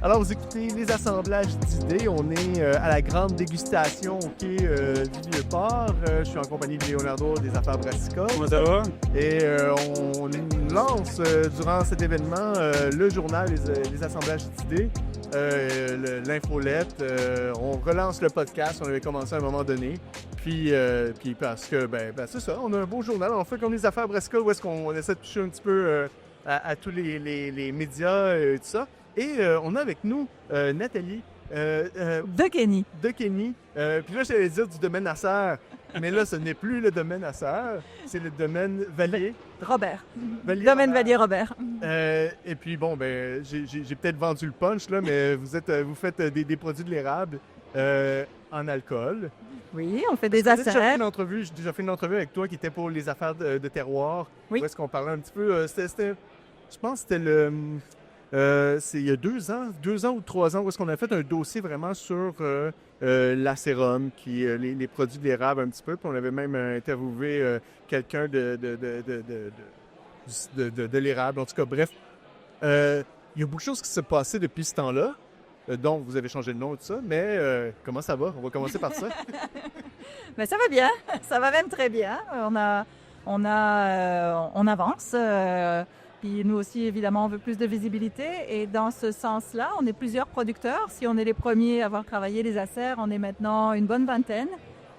Alors, vous écoutez les assemblages d'idées. On est à la grande dégustation au quai du Vieux-Port. Je suis en compagnie de Leonardo des Affaires Brassica. Comment ça va? Et on lance durant cet événement le journal Les assemblages d'idées, l'infolette. On relance le podcast. On avait commencé à un moment donné. Puis parce que, c'est ça, on a un beau journal. On fait comme les Affaires Brassica où est-ce qu'on essaie de toucher un petit peu à tous les médias et tout ça. Et on a avec nous Nathalie. De Kenny. De Kenny. Puis là, j'allais dire du domaine Nasser, mais là, ce n'est plus le domaine Nasser, c'est le domaine Vallier. Robert. Domaine Vallier-Robert. Et puis, bon, j'ai peut-être vendu le punch, là, mais vous faites des produits de l'érable en alcool. Oui, on fait des J'ai déjà assaires. fait une entrevue avec toi qui était pour les affaires de terroir. Oui. Où est-ce qu'on parlait un petit peu... je pense que c'était c'est il y a 2 ans ou 3 ans, où est-ce qu'on a fait un dossier vraiment sur l'acérum, les produits de l'érable un petit peu. Puis on avait même interviewé quelqu'un de l'érable. En tout cas, bref, il y a beaucoup de choses qui se sont passées depuis ce temps-là. Donc, vous avez changé de nom et tout ça, mais comment ça va? On va commencer par ça. Mais ça va bien, ça va même très bien. On avance. Puis nous aussi, évidemment, on veut plus de visibilité. Et dans ce sens-là, on est plusieurs producteurs. Si on est les premiers à avoir travaillé les acères, on est maintenant une bonne vingtaine,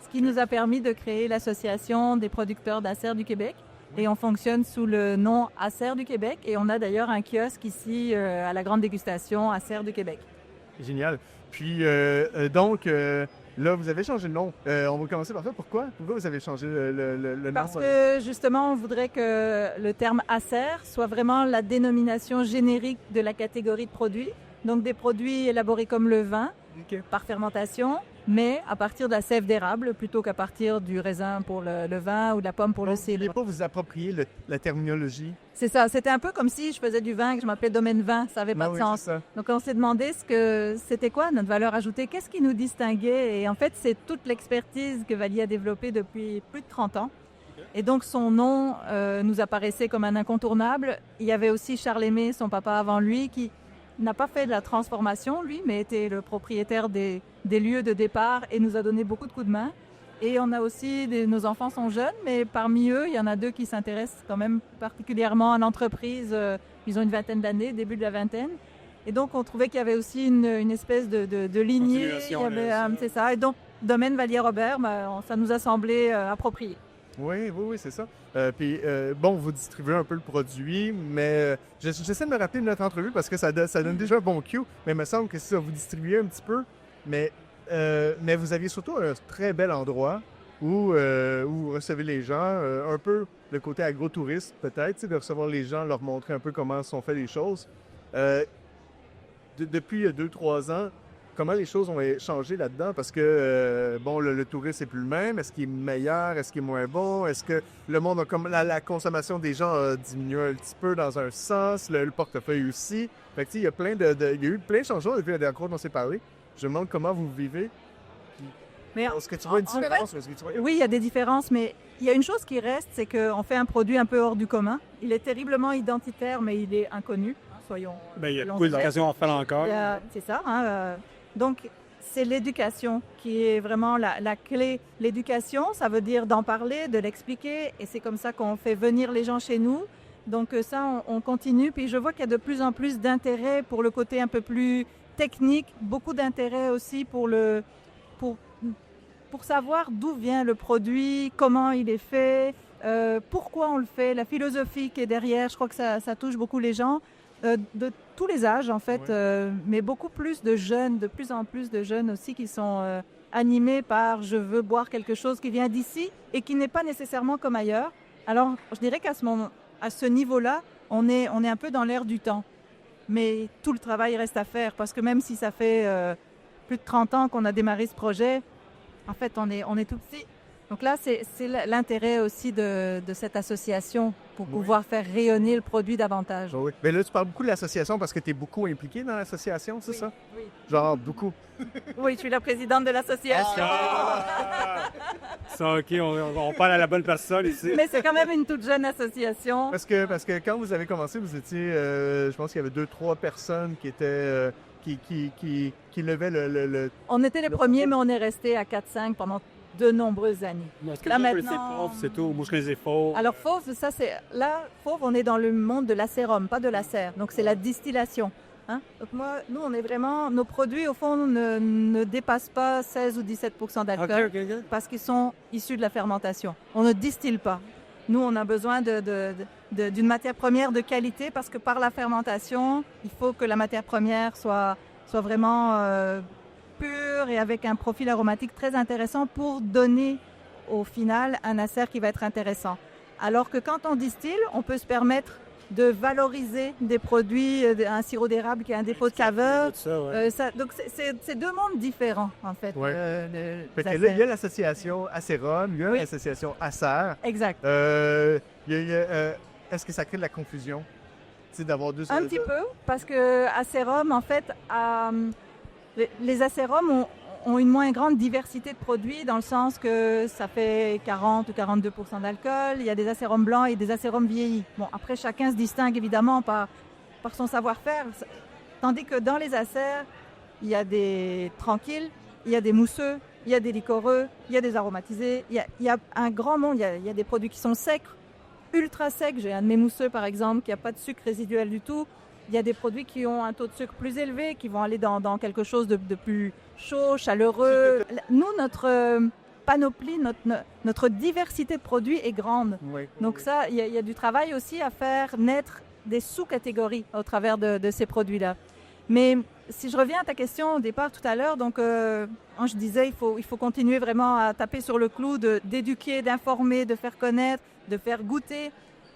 ce qui nous a permis de créer l'Association des producteurs d'acères du Québec. Et on fonctionne sous le nom Acères du Québec. Et on a d'ailleurs un kiosque ici à la grande dégustation Acères du Québec. Génial. Puis, donc, là, vous avez changé de nom. On va commencer par ça. Pourquoi? Pourquoi vous avez changé le nom? Parce que, justement, on voudrait que le terme acer soit vraiment la dénomination générique de la catégorie de produits. Donc, des produits élaborés comme le vin, par fermentation, mais à partir de la sève d'érable, plutôt qu'à partir du raisin pour le vin ou de la pomme pour le cidre. Vous ne voulez pas vous approprier la terminologie? C'est ça. C'était un peu comme si je faisais du vin et que je m'appelais Domaine Vin. Ça n'avait pas de sens. Donc, on s'est demandé c'était quoi notre valeur ajoutée? Qu'est-ce qui nous distinguait? Et en fait, c'est toute l'expertise que Vallier a développée depuis plus de 30 ans. Et donc, son nom nous apparaissait comme un incontournable. Il y avait aussi Charles Aimé, son papa avant lui, qui n'a pas fait de la transformation, lui, mais était le propriétaire des lieux de départ et nous a donné beaucoup de coups de main. Et on a aussi, nos enfants sont jeunes, mais parmi eux, il y en a 2 qui s'intéressent quand même particulièrement à l'entreprise. Ils ont une vingtaine d'années, début de la vingtaine. Et donc, on trouvait qu'il y avait aussi une espèce de lignée. C'est ça. Et donc, domaine Vallier-Robert, ça nous a semblé approprié. Oui, c'est ça. Puis, vous distribuez un peu le produit, mais j'essaie de me rappeler de notre entrevue parce que ça donne déjà un bon cue, mais il me semble que ça, vous distribuez un petit peu, mais vous aviez surtout un très bel endroit où vous recevez les gens, un peu le côté agro-touriste peut-être, de recevoir les gens, leur montrer un peu comment sont faites les choses. Depuis 2-3 ans, comment les choses ont changé là-dedans? Parce que, le tourisme n'est plus le même. Est-ce qu'il est meilleur? Est-ce qu'il est moins bon? Est-ce que le monde a comme la consommation des gens a diminué un petit peu dans un sens? Le portefeuille aussi. Fait que, il y a eu plein de changements depuis la dernière fois dont on s'est parlé. Je me demande comment vous vivez. Mais est-ce que tu vois une différence? Oui, il y a des différences, mais il y a une chose qui reste, c'est qu'on fait un produit un peu hors du commun. Il est terriblement identitaire, mais il est inconnu. Soyons. Il y a beaucoup d'occasions à en faire encore. C'est ça. Donc, c'est l'éducation qui est vraiment la clé. L'éducation, ça veut dire d'en parler, de l'expliquer, et c'est comme ça qu'on fait venir les gens chez nous. Donc ça, on continue. Puis je vois qu'il y a de plus en plus d'intérêt pour le côté un peu plus technique, beaucoup d'intérêt aussi pour savoir d'où vient le produit, comment il est fait, pourquoi on le fait, la philosophie qui est derrière. Je crois que ça touche beaucoup les gens. De tous les âges, en fait, mais beaucoup plus de jeunes, de plus en plus de jeunes aussi qui sont animés par « je veux boire quelque chose qui vient d'ici » et qui n'est pas nécessairement comme ailleurs. Alors, je dirais qu'à ce niveau-là, on est un peu dans l'air du temps. Mais tout le travail reste à faire parce que même si ça fait plus de 30 ans qu'on a démarré ce projet, en fait, on est tout petit. Donc là, c'est l'intérêt aussi de cette association pour pouvoir faire rayonner le produit davantage. Oui. Mais là, tu parles beaucoup de l'association parce que tu es beaucoup impliqué dans l'association, c'est ça? Oui. Genre beaucoup? Oui, je suis la présidente de l'association. Ça, OK, on parle à la bonne personne ici. Mais c'est quand même une toute jeune association. Parce que quand vous avez commencé, vous étiez, je pense qu'il y avait 2-3 personnes qui étaient, qui levaient le... On était les premiers, mais on est resté à 4-5 pendant de nombreuses années. Est-ce que Là, je connaissais maintenant- Fauve, c'est tout? Moi, je connaissais Fauve. Alors Fauve, ça c'est là, Fauve, on est dans le monde de l'acérum, pas de la serre. Donc c'est la distillation. Hein? Donc nous, on est vraiment, nos produits au fond ne dépassent pas 16 ou 17% d'alcool OK. parce qu'ils sont issus de la fermentation. On ne distille pas. Nous, on a besoin d'une matière première de qualité parce que par la fermentation, il faut que la matière première soit vraiment pure et avec un profil aromatique très intéressant pour donner au final un acer qui va être intéressant. Alors que quand on distille, on peut se permettre de valoriser des produits, un sirop d'érable qui a un dépôt de saveur. Donc c'est deux mondes différents en fait. Ouais. Fait que là, il y a l'association Acérum, il y a l'association Acer. Exact. Est-ce que ça crée de la confusion? C'est d'avoir deux... Un petit peu, parce que Acérum, en fait, les acérums ont une moins grande diversité de produits dans le sens que ça fait 40 ou 42% d'alcool. Il y a des acérums blancs et des acérums vieillis. Bon, après, chacun se distingue évidemment par son savoir-faire. Tandis que dans les acers, il y a des tranquilles, il y a des mousseux, il y a des liquoreux, il y a des aromatisés. Il y a un grand monde. Il y a des produits qui sont secs, ultra secs. J'ai un de mes mousseux, par exemple, qui n'a pas de sucre résiduel du tout. Il y a des produits qui ont un taux de sucre plus élevé, qui vont aller dans quelque chose de plus chaud, chaleureux. Nous, notre panoplie, notre diversité de produits est grande. Oui. Donc ça, il y a du travail aussi à faire naître des sous-catégories au travers de ces produits-là. Mais si je reviens à ta question au départ tout à l'heure, donc quand je disais il faut continuer vraiment à taper sur le clou, d'éduquer, d'informer, de faire connaître, de faire goûter,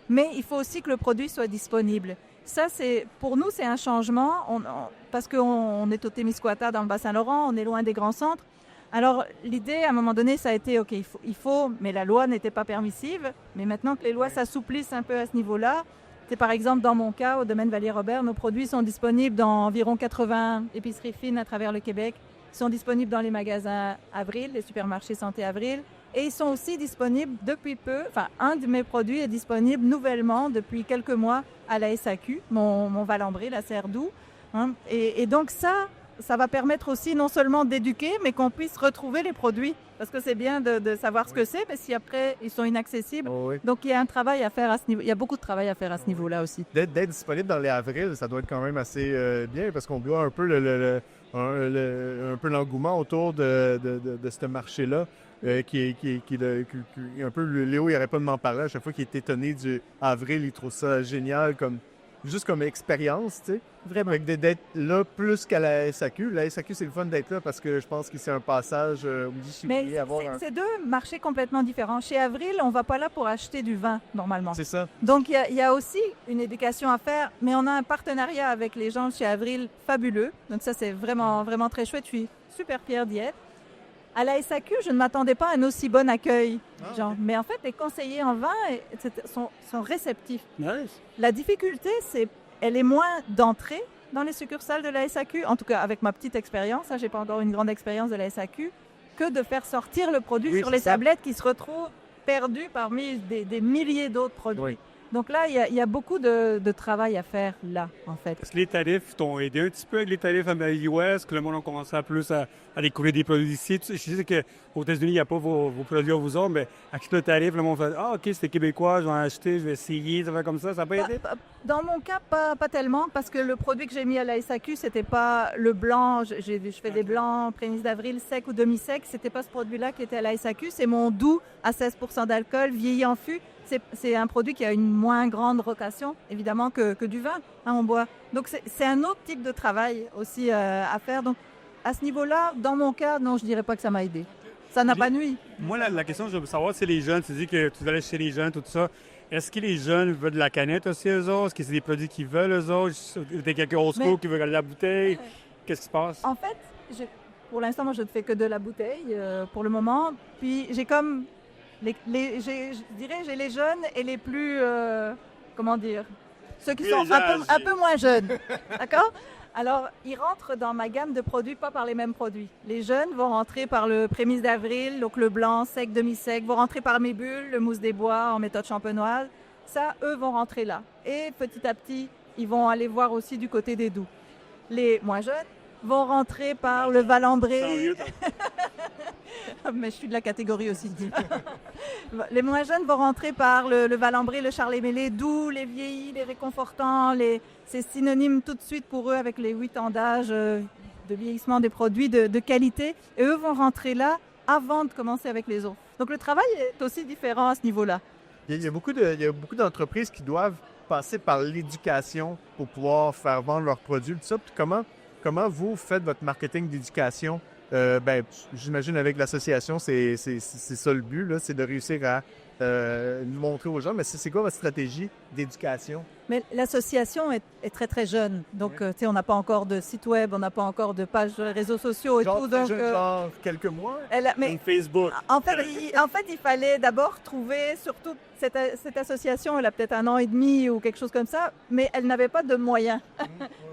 mais il faut aussi que le produit soit disponible. Ça, pour nous, c'est un changement parce qu'on est au Témiscouata dans le Bas-Saint-Laurent, on est loin des grands centres. Alors, l'idée, à un moment donné, ça a été, OK, il faut, mais la loi n'était pas permissive. Mais maintenant que les lois s'assouplissent un peu à ce niveau-là, c'est par exemple, dans mon cas, au domaine Valier-Robert, nos produits sont disponibles dans environ 80 épiceries fines à travers le Québec. Ils sont disponibles dans les magasins Avril, les supermarchés Santé Avril. Et ils sont aussi disponibles depuis peu. Enfin, un de mes produits est disponible nouvellement depuis quelques mois à la SAQ, mon Valembré, la Serre-Doux. Hein. Et donc ça va permettre aussi non seulement d'éduquer, mais qu'on puisse retrouver les produits. Parce que c'est bien de savoir ce que c'est, mais si après ils sont inaccessibles. Oh, oui. Donc il y a un travail à faire à ce niveau. Il y a beaucoup de travail à faire à ce niveau-là aussi. D'être disponible dans les avrils, ça doit être quand même assez bien parce qu'on voit un peu un peu l'engouement autour de ce marché-là. Qui un peu, Léo, il n'arrête pas de m'en parler à chaque fois qu'il est étonné du avril, il trouve ça génial, juste comme expérience, tu sais. Vraiment. D'être là plus qu'à la SAQ. La SAQ, c'est le fun d'être là parce que je pense que c'est un passage Mais c'est deux marchés complètement différents. Chez Avril, on ne va pas là pour acheter du vin, normalement. C'est ça. Donc, il y a aussi une éducation à faire, mais on a un partenariat avec les gens chez Avril fabuleux. Donc ça, c'est vraiment, vraiment très chouette. Je suis super fière d'y être. À la SAQ, je ne m'attendais pas à un aussi bon accueil. Mais en fait, les conseillers en vin sont réceptifs. Nice. La difficulté, elle est moins d'entrer dans les succursales de la SAQ, en tout cas avec ma petite expérience, je n'ai pas encore une grande expérience de la SAQ, que de faire sortir le produit sur les tablettes qui se retrouvent perdus parmi des milliers d'autres produits. Oui. Donc là, il y a beaucoup de travail à faire là, en fait. Est-ce que les tarifs t'ont aidé un petit peu avec les tarifs US, que le monde a commencé à plus à découvrir des produits ici? Je sais qu'aux États-Unis, il n'y a pas vos produits à vous autres, mais avec le tarif, le monde fait « Ah, OK, c'était québécois, je vais en acheter, je vais essayer, ça fait comme ça. » Ça n'a pas aidé? Dans mon cas, pas tellement, parce que le produit que j'ai mis à la SAQ, c'était pas le blanc. Je fais des blancs prémices d'avril, secs ou demi-secs. C'était pas ce produit-là qui était à la SAQ. C'est mon doux à 16% d'alcool, vieilli en fût. C'est un produit qui a une moins grande rotation, évidemment, que du vin, on boit. Donc, c'est un autre type de travail aussi à faire. Donc, à ce niveau-là, dans mon cas, non, je dirais pas que ça m'a aidé. Ça n'a pas nui. Moi, la question, je veux savoir, c'est les jeunes. Tu dis que tu allais chez les jeunes, tout ça. Est-ce que les jeunes veulent de la canette aussi, eux autres? Est-ce que c'est des produits qu'ils veulent, eux autres? T'es quelqu'un old school qui veut garder la bouteille? Qu'est-ce qui se passe? En fait, pour l'instant, moi, je ne fais que de la bouteille pour le moment. Puis, j'ai comme... je dirais, j'ai les jeunes et les plus, comment dire, ceux qui sont un peu moins jeunes, d'accord? Alors, ils rentrent dans ma gamme de produits, pas par les mêmes produits. Les jeunes vont rentrer par le prémisse d'avril, donc le blanc, sec, demi-sec, vont rentrer par mes bulles, le mousse des bois en méthode champenoise. Ça, eux vont rentrer là. Et petit à petit, ils vont aller voir aussi du côté des doux. Les moins jeunes vont rentrer par le Valembré. Mais je suis de la catégorie aussi. Les moins jeunes vont rentrer par le Valembré, le Charles-Mémé, doux, les vieillis, les réconfortants. C'est synonyme tout de suite pour eux avec les 8 ans d'âge de vieillissement des produits de qualité. Et eux vont rentrer là avant de commencer avec les autres. Donc le travail est aussi différent à ce niveau-là. Il y a beaucoup d'entreprises qui doivent passer par l'éducation pour pouvoir faire vendre leurs produits. Tout ça. Puis comment vous faites votre marketing d'éducation? J'imagine avec l'association, c'est ça le but, là, c'est de réussir à montrer aux gens. Mais c'est quoi votre stratégie d'éducation? Mais l'association est très, très jeune. Donc, on n'a pas encore de site web, on n'a pas encore de page sur les réseaux sociaux et tout. Donc, genre quelques mois? Mais Facebook. En fait, il fallait d'abord trouver, surtout cette association, elle a peut-être 1 an et demi ou quelque chose comme ça, mais elle n'avait pas de moyens.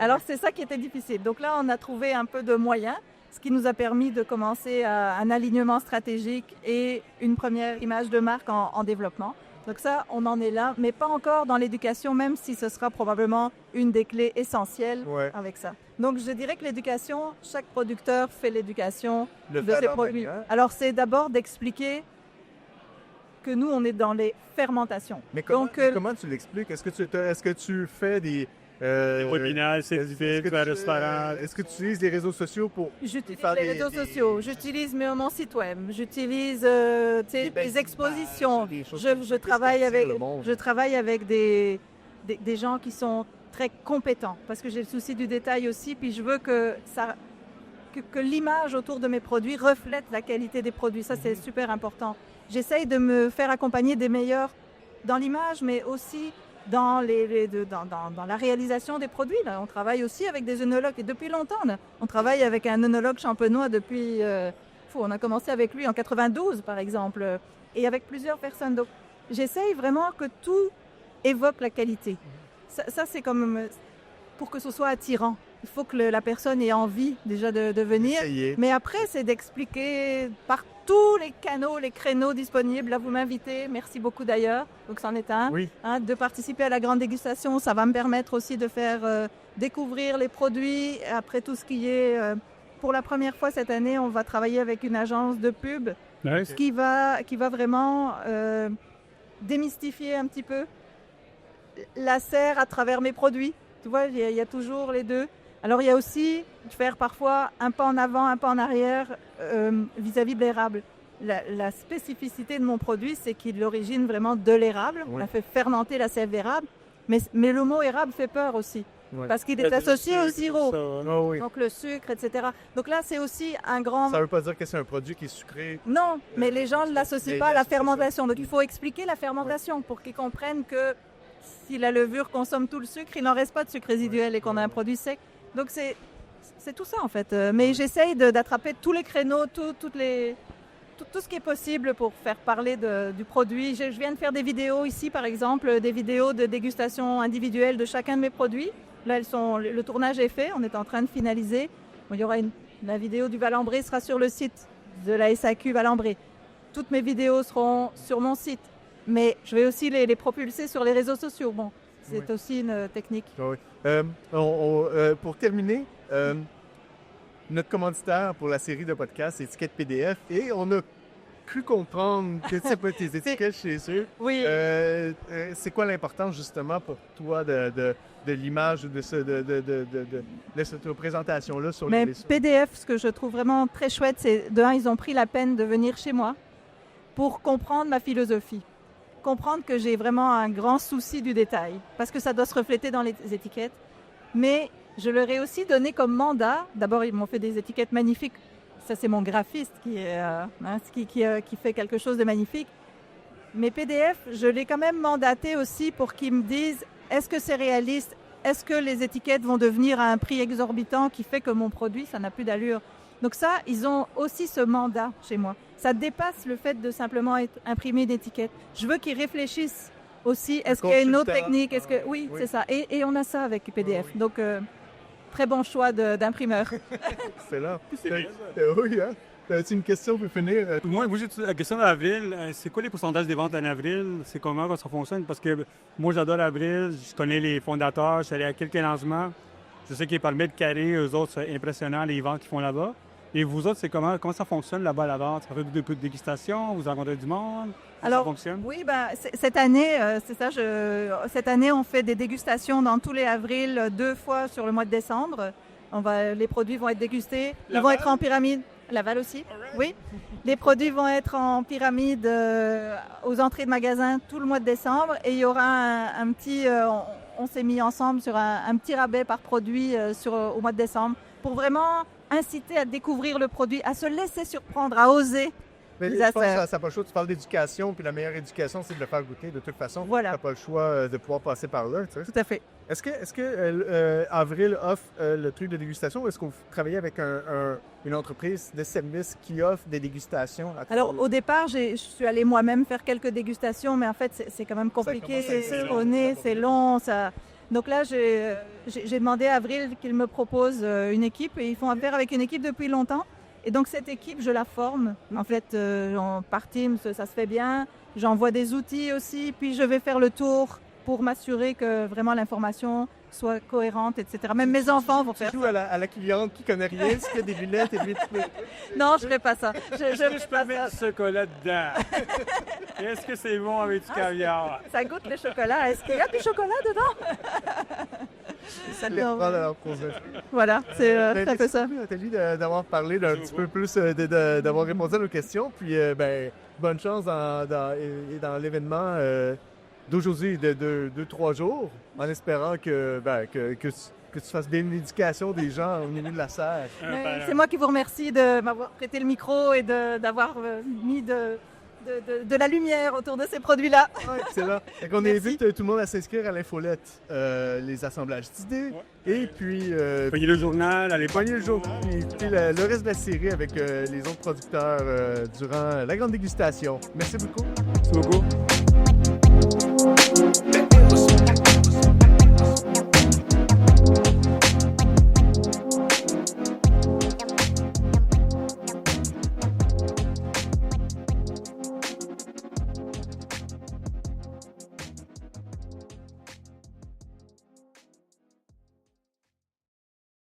Alors, c'est ça qui était difficile. Donc là, on a trouvé un peu de moyens, ce qui nous a permis de commencer un alignement stratégique et une première image de marque en développement. Donc ça, on en est là, mais pas encore dans l'éducation, même si ce sera probablement une des clés essentielles avec ça. Donc je dirais que l'éducation, chaque producteur fait l'éducation de ses produits. Alors c'est d'abord d'expliquer que nous, on est dans les fermentations. Mais comment tu l'expliques? Est-ce que tu fais des webinaires, restaurants? Est-ce que tu utilises les réseaux sociaux pour J'utilise les réseaux sociaux, j'utilise mon site web, j'utilise les expositions. Je travaille avec des gens qui sont très compétents parce que j'ai le souci du détail aussi, puis je veux que l'image autour de mes produits reflète la qualité des produits. Ça, c'est super important. J'essaye de me faire accompagner des meilleurs dans l'image, mais aussi dans la réalisation des produits. Là. On travaille aussi avec des œnologues et depuis longtemps. Là, on travaille avec un œnologue champenois depuis... on a commencé avec lui en 92, par exemple, et avec plusieurs personnes. Donc, j'essaye vraiment que tout évoque la qualité. Ça c'est comme... Pour que ce soit attirant. Il faut que la personne ait envie déjà de venir. Mais après, c'est d'expliquer par tous les canaux, les créneaux disponibles. Là, vous m'invitez. Merci beaucoup d'ailleurs. Donc, c'en est un. Oui. De participer à la grande dégustation. Ça va me permettre aussi de faire découvrir les produits. Après, tout ce qui est... pour la première fois cette année, on va travailler avec une agence de pub qui va vraiment démystifier un petit peu la serre à travers mes produits. Tu vois, il y a toujours les deux. Alors, il y a aussi faire parfois un pas en avant, un pas en arrière vis-à-vis de l'érable. La spécificité de mon produit, c'est qu'il est l'origine vraiment de l'érable. On a fait fermenter la sève d'érable. Mais le mot érable fait peur aussi. Parce qu'il est associé au sirop. Donc, le sucre, etc. Donc là, c'est aussi un grand... Ça ne veut pas dire que c'est un produit qui est sucré. Non, mais les gens ne l'associent pas à la fermentation. Donc, il faut expliquer la fermentation pour qu'ils comprennent que si la levure consomme tout le sucre, il n'en reste pas de sucre résiduel et qu'on a un produit sec. Donc, c'est tout ça, en fait. Mais j'essaye d'attraper tous les créneaux, tout ce qui est possible pour faire parler du produit. Je viens de faire des vidéos ici, par exemple, des vidéos de dégustation individuelle de chacun de mes produits. Là, le tournage est fait, on est en train de finaliser. Bon, il y aura la vidéo du Valembré sera sur le site de la SAQ Valembré. Toutes mes vidéos seront sur mon site. Mais je vais aussi les propulser sur les réseaux sociaux. Bon, c'est aussi une technique. Oui. Pour terminer, notre commanditaire pour la série de podcasts, c'est Étiquette PDF. Et on a cru comprendre que tu pas tes étiquettes chez eux. Oui. C'est quoi l'importance, justement, pour toi de l'image, de cette représentation-là sur les réseaux? PDF, ce que je trouve vraiment très chouette, c'est ils ont pris la peine de venir chez moi pour comprendre ma philosophie. Comprendre que j'ai vraiment un grand souci du détail, parce que ça doit se refléter dans les étiquettes. Mais je leur ai aussi donné comme mandat, d'abord ils m'ont fait des étiquettes magnifiques, ça c'est mon graphiste qui fait quelque chose de magnifique. Mais PDF, je l'ai quand même mandaté aussi pour qu'ils me disent, est-ce que c'est réaliste? Est-ce que les étiquettes vont devenir à un prix exorbitant qui fait que mon produit, ça n'a plus d'allure? Donc ça, ils ont aussi ce mandat chez moi. Ça dépasse le fait de simplement imprimer une étiquette. Je veux qu'ils réfléchissent aussi. Est-ce qu'il y a une autre technique? Oui, c'est ça. Et on a ça avec PDF. Donc, très bon choix d'imprimeur. Excellent. C'est bien, Oui, hein? As-tu une question pour finir? Moi, j'ai la question d'avril. C'est quoi les pourcentages des ventes en avril? C'est comment ça fonctionne? Parce que moi, j'adore avril. Je connais les fondateurs. Je suis allé à quelques lancements. Je sais qu'ils par le mètre carré, eux autres, c'est impressionnant les ventes qu'ils font là-bas. Et vous autres, c'est comment ça fonctionne là-bas, la vente? Ça fait des peu de dégustation? Vous rencontrez du monde? Alors, ça fonctionne? oui, cette année, c'est ça. Cette année, on fait des dégustations dans tous les avrils, 2 fois sur le mois de décembre. Les produits vont être dégustés. Ils vont être en pyramide. Laval aussi, oui. Les produits vont être en pyramide aux entrées de magasins tout le mois de décembre. Et il y aura un petit... on s'est mis ensemble sur un petit rabais par produit au mois de décembre pour vraiment inciter à découvrir le produit, à se laisser surprendre, à oser. Mais je pense que ça n'a pas le choix. Tu parles d'éducation, puis la meilleure éducation, c'est de le faire goûter de toute façon. Voilà. Tu n'as pas le choix de pouvoir passer par là. Tu sais. Tout à fait. Est-ce que Avril offre le truc de dégustation ou est-ce qu'on travaille avec une entreprise de service qui offre des dégustations? Alors, au départ, je suis allée moi-même faire quelques dégustations, mais en fait, c'est quand même compliqué. C'est long. Donc là, j'ai demandé à Avril qu'il me propose une équipe et ils font affaire avec une équipe depuis longtemps. Et donc cette équipe, je la forme. En fait, par Teams, ça se fait bien. J'envoie des outils aussi, puis je vais faire le tour pour m'assurer que vraiment l'information soit cohérente, etc. Même mes enfants vont faire ça. À la cliente qui connaît rien, est-ce qu'il y a des lunettes et des... Non, je ne ferai pas ça. Je peux mettre du chocolat dedans. Est-ce que c'est bon avec du caviar? Ça goûte le chocolat. Est-ce qu'il y a du chocolat dedans? Voilà, c'est un peu ça. Merci, Nathalie, d'avoir parlé d'un petit peu plus, d'avoir répondu à nos questions. Puis, bonne chance dans l'événement d'aujourd'hui de 2-3 jours, en espérant que tu fasses bien une éducation des gens au milieu de la salle. C'est moi qui vous remercie de m'avoir prêté le micro et d'avoir mis de la lumière autour de ces produits-là. Ouais, excellent. On invite tout le monde à s'inscrire à l'infolette, les assemblages d'idées. Ouais. Et puis... Pogner le journal, allez pogner le journal. Et puis le reste de la série avec les autres producteurs durant la grande dégustation. Merci beaucoup. Merci beaucoup.